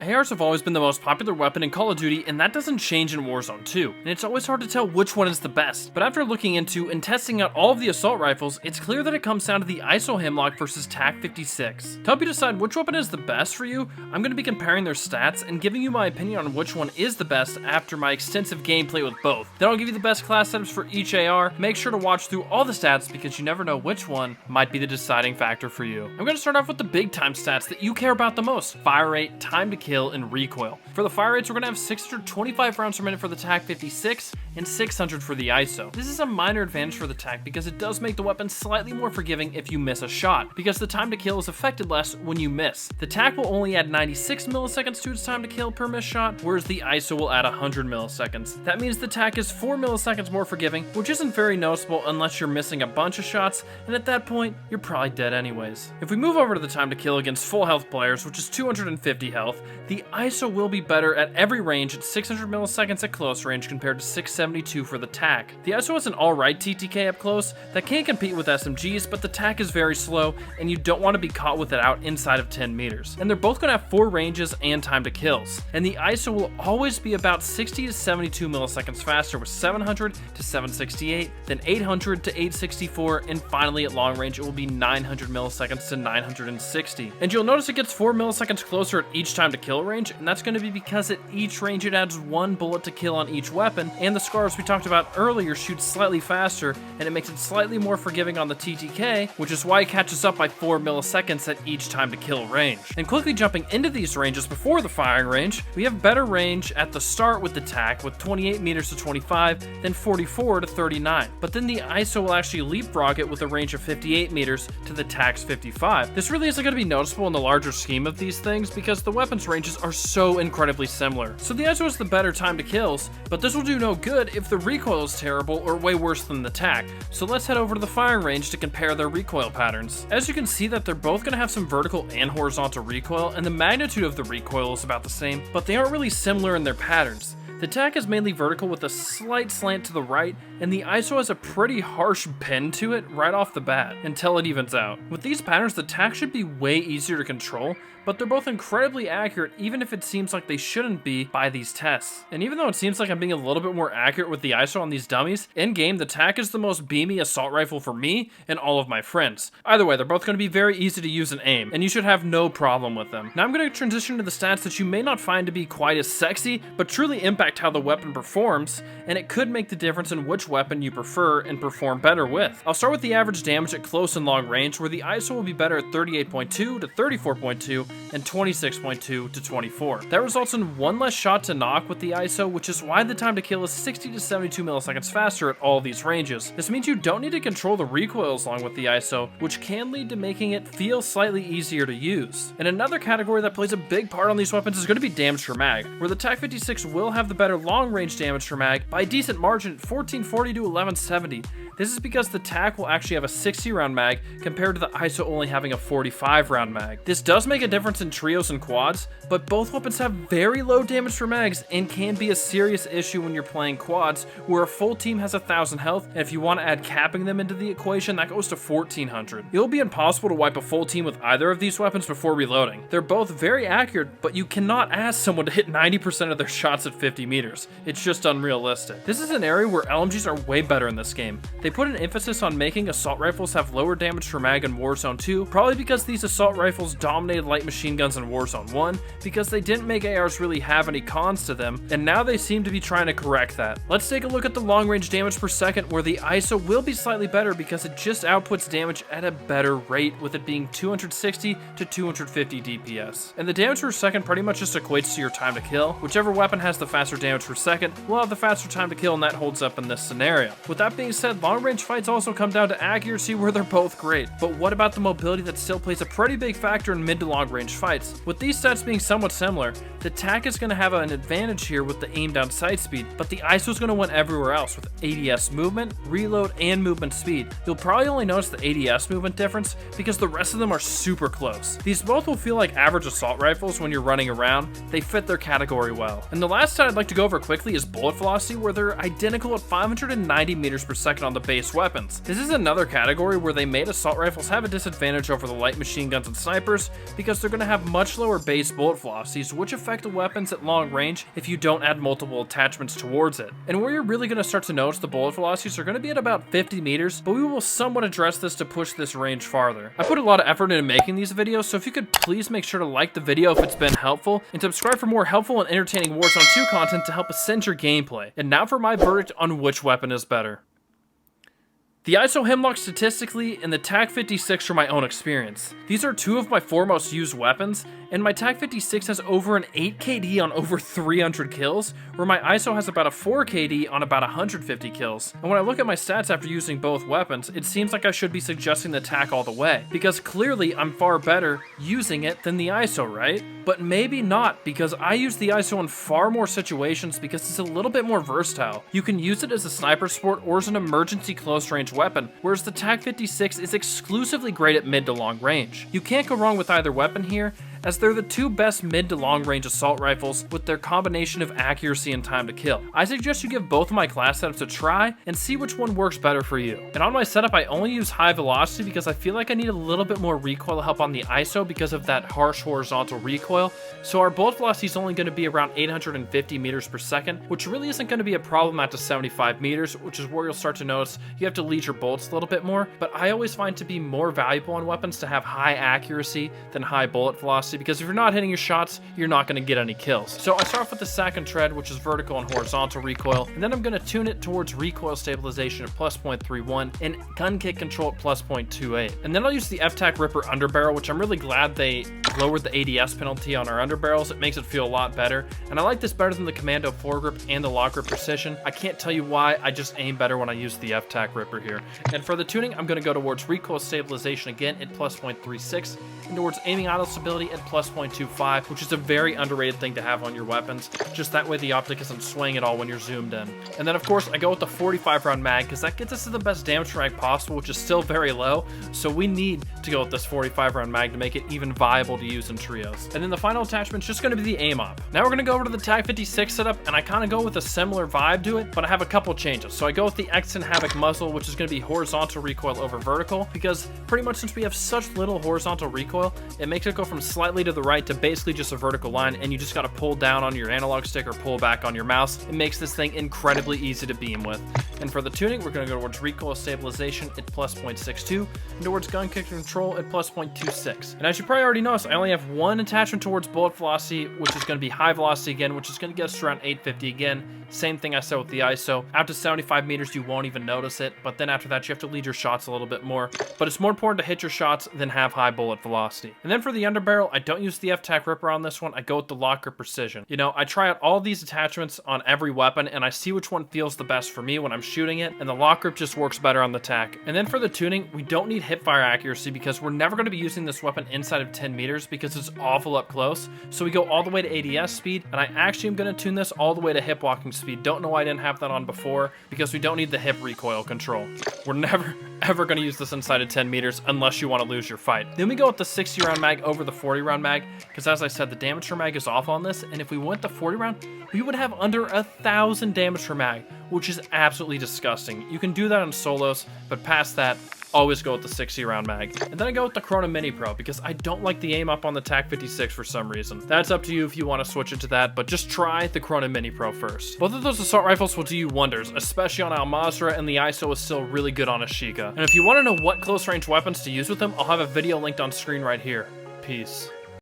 ARs have always been the most popular weapon in Call of Duty, and that doesn't change in Warzone 2, and it's always hard to tell which one is the best. But after looking into and testing out all of the assault rifles, it's clear that it comes down to the ISO Hemlock versus Taq 56. To help you decide which weapon is the best for you, I'm going to be comparing their stats and giving you my opinion on which one is the best after my extensive gameplay with both. Then I'll give you the best class setups for each AR. Make sure to watch through all the stats because you never know which one might be the deciding factor for you. I'm going to start off with the big time stats that you care about the most: fire rate, time to kill, and recoil. For the fire rates, we're going to have 625 rounds per minute for the Taq 56 and 600 for the ISO. This is a minor advantage for the Taq because it does make the weapon slightly more forgiving if you miss a shot, because the time to kill is affected less when you miss. The Taq will only add 96 milliseconds to its time to kill per missed shot, whereas the ISO will add 100 milliseconds. That means the Taq is 4 milliseconds more forgiving, which isn't very noticeable unless you're missing a bunch of shots, and at that point, you're probably dead anyways. If we move over to the time to kill against full health players, which is 250 health, the ISO will be better at every range at 600 milliseconds at close range compared to 672 for the Taq. The ISO has an alright TTK up close that can compete with SMGs, but the Taq is very slow and you don't want to be caught with it out inside of 10 meters. And they're both going to have 4 ranges and time to kills. And the ISO will always be about 60 to 72 milliseconds faster with 700 to 768, then 800 to 864, and finally at long range it will be 900 milliseconds to 960. And you'll notice it gets 4 milliseconds closer at each time to kill range, and that's going to be because at each range it adds 1 bullet to kill on each weapon, and the scars we talked about earlier shoot slightly faster, and it makes it slightly more forgiving on the TTK, which is why it catches up by 4 milliseconds at each time to kill range. And quickly jumping into these ranges before the firing range, we have better range at the start with the Taq with 28 meters to 25, then 44 to 39. But then the ISO will actually leapfrog it with a range of 58 meters to the Taq's 55. This really isn't going to be noticeable in the larger scheme of these things because the weapons ranges are so incredibly similar. So the ISO is the better time to kills, but this will do no good if the recoil is terrible or way worse than the Taq. So let's head over to the firing range to compare their recoil patterns. As you can see that they're both going to have some vertical and horizontal recoil, and the magnitude of the recoil is about the same, but they aren't really similar in their patterns. The Taq is mainly vertical with a slight slant to the right, and the ISO has a pretty harsh bend to it right off the bat, until it evens out. With these patterns, the Taq should be way easier to control, but they're both incredibly accurate even if it seems like they shouldn't be by these tests. And even though it seems like I'm being a little bit more accurate with the ISO on these dummies, in-game the Taq is the most beamy assault rifle for me and all of my friends. Either way, they're both going to be very easy to use and aim, and you should have no problem with them. Now I'm going to transition to the stats that you may not find to be quite as sexy, but truly impact how the weapon performs, and it could make the difference in which weapon you prefer and perform better with. I'll start with the average damage at close and long range, where the ISO will be better at 38.2 to 34.2 and 26.2 to 24. That results in 1 less shot to knock with the ISO, which is why the time to kill is 60 to 72 milliseconds faster at all these ranges. This means you don't need to control the recoils along with the ISO, which can lead to making it feel slightly easier to use. And another category that plays a big part on these weapons is going to be damage per mag, where the Taq 56 will have the better long range damage per mag by a decent margin at 1440 to 1170. This is because the Taq will actually have a 60 round mag compared to the ISO only having a 45 round mag. This does make a difference in trios and quads, but both weapons have very low damage per mags and can be a serious issue when you're playing quads, where a full team has 1000 health, and if you want to add capping them into the equation, that goes to 1400. It will be impossible to wipe a full team with either of these weapons before reloading. They're both very accurate, but you cannot ask someone to hit 90% of their shots at 50 meters. It's just unrealistic. This is an area where LMGs are way better in this game. They put an emphasis on making assault rifles have lower damage per mag in Warzone 2, probably because these assault rifles dominated light machine guns in Warzone 1, because they didn't make ARs really have any cons to them, and now they seem to be trying to correct that. Let's take a look at the long range damage per second, where the ISO will be slightly better because it just outputs damage at a better rate, with it being 260 to 250 DPS. And the damage per second pretty much just equates to your time to kill. Whichever weapon has the faster damage per second will have the faster time to kill, and that holds up in this scenario. With that being said, long range fights also come down to accuracy, where they're both great. But what about the mobility that still plays a pretty big factor in mid to long range fights? With these stats being somewhat similar, the Taq is going to have an advantage here with the aim down sight speed, but the ISO is going to win everywhere else with ADS movement, reload, and movement speed. You'll probably only notice the ADS movement difference because the rest of them are super close. These both will feel like average assault rifles when you're running around. They fit their category well. And the last stat I'd like to go over quickly is bullet velocity, where they're identical at 590 meters per second on the base weapons. This is another category where they made assault rifles have a disadvantage over the light machine guns and snipers because they're going going to have much lower base bullet velocities, which affect the weapons at long range if you don't add multiple attachments towards it. And where you're really going to start to notice the bullet velocities are going to be at about 50 meters, but we will somewhat address this to push this range farther. I put a lot of effort into making these videos, so if you could please make sure to like the video if it's been helpful, and subscribe for more helpful and entertaining Warzone 2 content to help ascend your gameplay. And now for my verdict on which weapon is better. The ISO Hemlock statistically and the Taq 56 from my own experience. These are two of my foremost used weapons, and my Taq 56 has over an 8 KD on over 300 kills, where my ISO has about a 4 KD on about 150 kills. And when I look at my stats after using both weapons, it seems like I should be suggesting the Taq all the way, because clearly I'm far better using it than the ISO, right? But maybe not, because I use the ISO in far more situations because it's a little bit more versatile. You can use it as a sniper sport or as an emergency close range weapon, whereas the Taq 56 is exclusively great at mid to long range. You can't go wrong with either weapon here, as they're the two best mid to long range assault rifles with their combination of accuracy and time to kill. I suggest you give both of my class setups a try and see which one works better for you. And on my setup, I only use high velocity because I feel like I need a little bit more recoil help on the ISO because of that harsh horizontal recoil. So our bullet velocity is only going to be around 850 meters per second, which really isn't going to be a problem at to 75 meters, which is where you'll start to notice you have to lead your bullets a little bit more. But I always find to be more valuable on weapons to have high accuracy than high bullet velocity, because if you're not hitting your shots, you're not going to get any kills. So I start off with the second tread, which is vertical and horizontal recoil, and then I'm going to tune it towards recoil stabilization at plus 0.31 and gun kick control at plus 0.28. And then I'll use the F-Tac Ripper underbarrel, which I'm really glad they lowered the ADS penalty on our underbarrels. It makes it feel a lot better, and I like this better than the Commando foregrip and the lock grip precision. I can't tell you why, I just aim better when I use the F-Tac Ripper here. And for the tuning, I'm going to go towards recoil stabilization again at plus 0.36 and towards aiming idle stability at plus 0.25, which is a very underrated thing to have on your weapons. Just that way the optic isn't swaying at all when you're zoomed in. And then of course I go with the 45 round mag because that gets us to the best damage per mag possible, which is still very low. So we need to go with this 45 round mag to make it even viable to use in trios. And then the final attachment is just going to be the aim op. Now we're going to go over to the Taq 56 setup, and I kind of go with a similar vibe to it, but I have a couple changes. So I go with the X10 Havoc muzzle, which is going to be horizontal recoil over vertical, because pretty much since we have such little horizontal recoil, it makes it go from slightly to the right to basically just a vertical line, and you just got to pull down on your analog stick or pull back on your mouse. It makes this thing incredibly easy to beam with. And for the tuning, we're going to go towards recoil stabilization at plus 0.62 and towards gun kick control at plus 0.26. And as you probably already noticed, I only have one attachment towards bullet velocity, which is going to be high velocity again, which is going to get us around 850 again. Same thing I said with the ISO. Out to 75 meters, you won't even notice it, but then after that, you have to lead your shots a little bit more. But it's more important to hit your shots than have high bullet velocity. And then for the underbarrel, I don't use the F-Tac Ripper on this one. I go with the lock grip precision. You know, I try out all these attachments on every weapon, and I see which one feels the best for me when I'm shooting it, and the lock grip just works better on the Taq. And then for the tuning, we don't need hip fire accuracy because we're never going to be using this weapon inside of 10 meters because it's awful up close. So we go all the way to ADS speed, and I actually am going to tune this all the way to hip walking speed. Don't know why I didn't have that on before, because we don't need the hip recoil control. We're never ever going to use this inside of 10 meters unless you want to lose your fight. Then we go with the 60 round mag over the 40 round mag, because as I said, the damage per mag is off on this, and if we went to 40 round, we would have under 1,000 damage per mag, which is absolutely disgusting. You can do that on solos, but past that, always go with the 60 round mag. And then I go with the Chrono Mini Pro because I don't like the aim up on the Taq 56 for some reason. That's up to you if you want to switch it to that, but just try the Chrono Mini Pro first. Both of those assault rifles will do you wonders, especially on Al Mazrah, and the ISO is still really good on Ashika. And if you want to know what close range weapons to use with them, I'll have a video linked on screen right here. Peace.